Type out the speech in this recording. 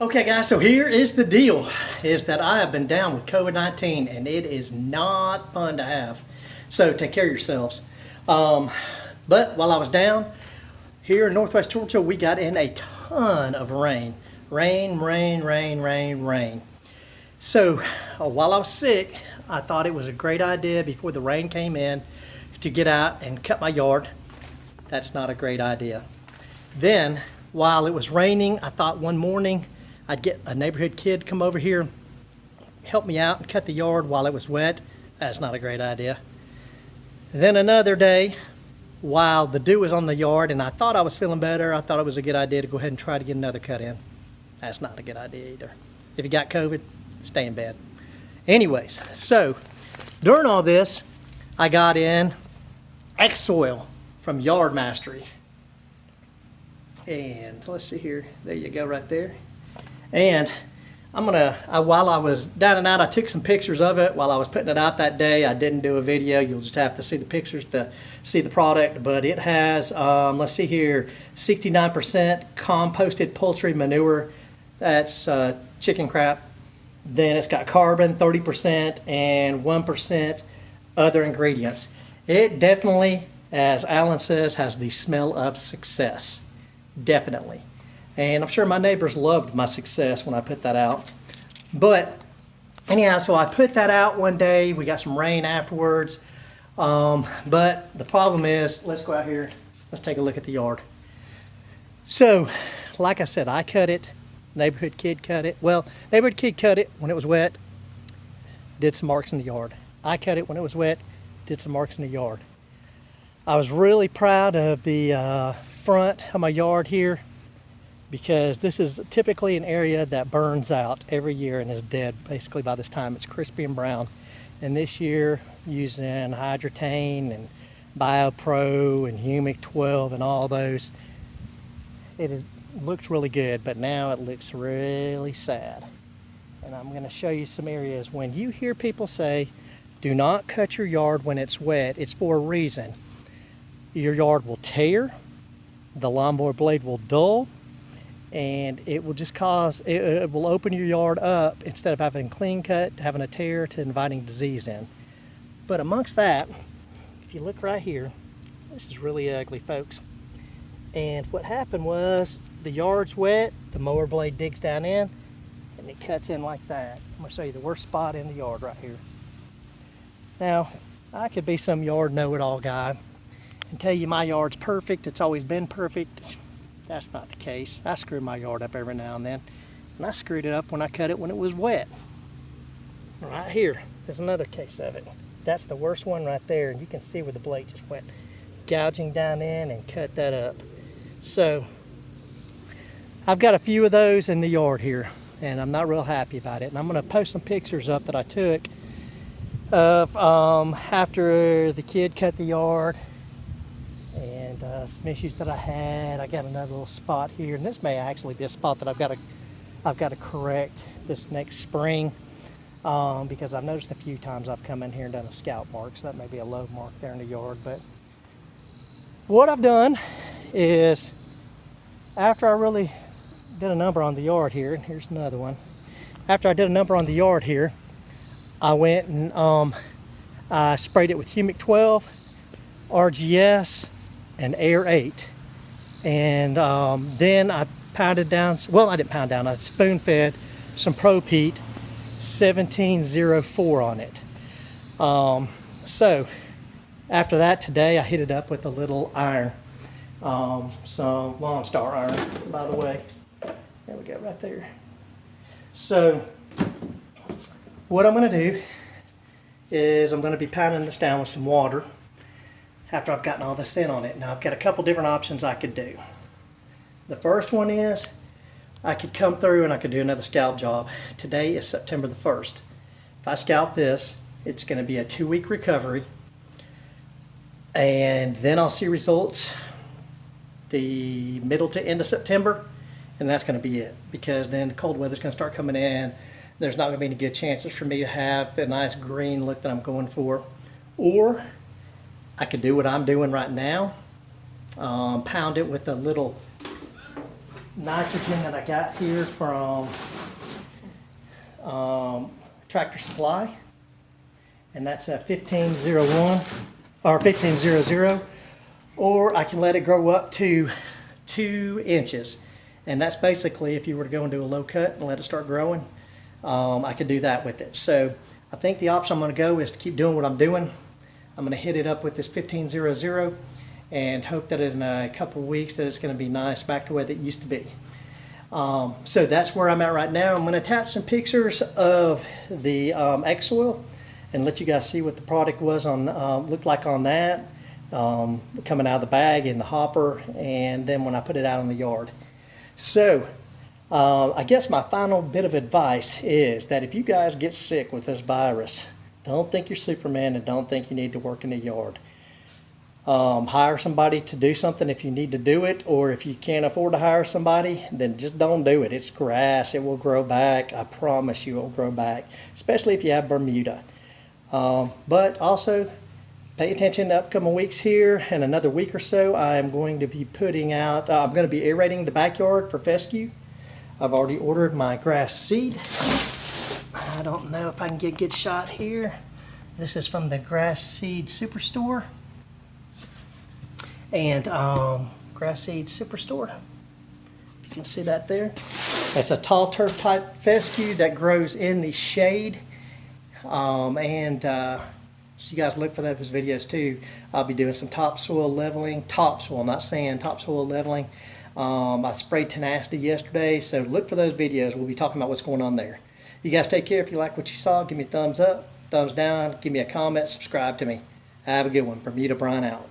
Okay guys, so here is the deal, is that I have been down with COVID-19 and it is not fun to have. So take care of yourselves. But while I was down, here in Northwest Georgia, we got in a ton of rain. Rain. So while I was sick, I thought it was a great idea before the rain came in to get out and cut my yard. That's not a great idea. Then, while it was raining, I thought one morning I'd get a neighborhood kid to come over here, help me out and cut the yard while it was wet. That's not a great idea. Then another day, while the dew was on the yard and I thought I was feeling better, I thought it was a good idea to go ahead and try to get another cut in. That's not a good idea either. If you got COVID, stay in bed. Anyways, so during all this, I got in X soil from Yard Mastery. And let's see here, there you go right there. And while I was down and out, I took some pictures of it while I was putting it out that day. I didn't do a video. You'll just have to see the pictures to see the product. But it has, let's see here, 69% composted poultry manure. That's chicken crap. Then it's got carbon, 30%, and 1% other ingredients. It definitely, as Alan says, has the smell of success. Definitely. And I'm sure my neighbors loved my success when I put that out. But anyhow, so I put that out one day. We got some rain afterwards. But the problem is, let's go out here. Let's take a look at the yard. So, like I said, I cut it. Neighborhood kid cut it. Well, neighborhood kid cut it when it was wet. Did some marks in the yard. I cut it when it was wet. Did some marks in the yard. I was really proud of the front of my yard here, because this is typically an area that burns out every year and is dead basically by this time. It's crispy and brown. And this year, using Hydrotane and BioPro and Humic 12 and all those, it looked really good, but now it looks really sad. And I'm going to show you some areas. When you hear people say, do not cut your yard when it's wet, it's for a reason. Your yard will tear, the lawnmower blade will dull, and it will just cause, it will open your yard up instead of having a clean cut, to having a tear, to inviting disease in. But amongst that, if you look right here, this is really ugly, folks. And what happened was, the yard's wet, the mower blade digs down in, and it cuts in like that. I'm going to show you the worst spot in the yard right here. Now, I could be some yard know-it-all guy and tell you my yard's perfect, it's always been perfect. That's not the case. I screw my yard up every now and then. And I screwed it up when I cut it when it was wet. Right here is another case of it. That's the worst one right there, and you can see where the blade just went gouging down in and cut that up. So, I've got a few of those in the yard here, and I'm not real happy about it. And I'm going to post some pictures up that I took of after the kid cut the yard, and some issues that I had. I got another little spot here, and this may actually be a spot that I've got to correct this next spring, because I've noticed a few times I've come in here and done a scalp mark, so that may be a low mark there in the yard. But what I've done is, after I really did a number on the yard here, and here's another one. After I did a number on the yard here, I went and I sprayed it with Humic 12, RGS, and Air 8. And then I pounded down, well, I didn't pound down, I spoon fed some Propete 1704 on it. So after that today, I hit it up with a little iron, some Lone Star iron, by the way. There we go, right there. So what I'm going to do is I'm going to be pounding this down with some water after I've gotten all this in on it. Now I've got a couple different options I could do. The first one is I could come through and I could do another scalp job. Today is September the 1st. If I scalp this, it's going to be a 2-week recovery, and then I'll see results the middle to end of September, and that's going to be it, because then the cold weather's going to start coming in. There's not going to be any good chances for me to have the nice green look that I'm going for. Or I could do what I'm doing right now, pound it with a little nitrogen that I got here from Tractor Supply, and that's a 1501 or 1500, or I can let it grow up to 2 inches, and that's basically if you were to go into a low cut and let it start growing, I could do that with it. So I think the option I'm going to go is to keep doing what I'm doing. I'm going to hit it up with this 1500 and hope that in a couple of weeks that it's going to be nice back to what it used to be. So that's where I'm at right now. I'm going to attach some pictures of the egg soil and let you guys see what the product was on looked like on that, coming out of the bag in the hopper, and then when I put it out in the yard. So I guess my final bit of advice is that if you guys get sick with this virus, don't think you're Superman and don't think you need to work in the yard. Hire somebody to do something if you need to do it, or if you can't afford to hire somebody, then just don't do it. It's grass. It will grow back. I promise you it will grow back, especially if you have Bermuda. But also pay attention to upcoming weeks here. In another week or so, I'm going to be putting out, I'm going to be aerating the backyard for fescue. I've already ordered my grass seed. I don't know if I can get a good shot here. This is from the Grass Seed Superstore. And Grass Seed Superstore, you can see that there. It's a tall turf type fescue that grows in the shade. So you guys look for those videos too. I'll be doing some topsoil leveling, topsoil, not sand, topsoil leveling. I sprayed Tenacity yesterday, so look for those videos. We'll be talking about what's going on there. You guys take care. If you like what you saw, give me a thumbs up, thumbs down, give me a comment, subscribe to me. Have a good one. Bermuda Brian out.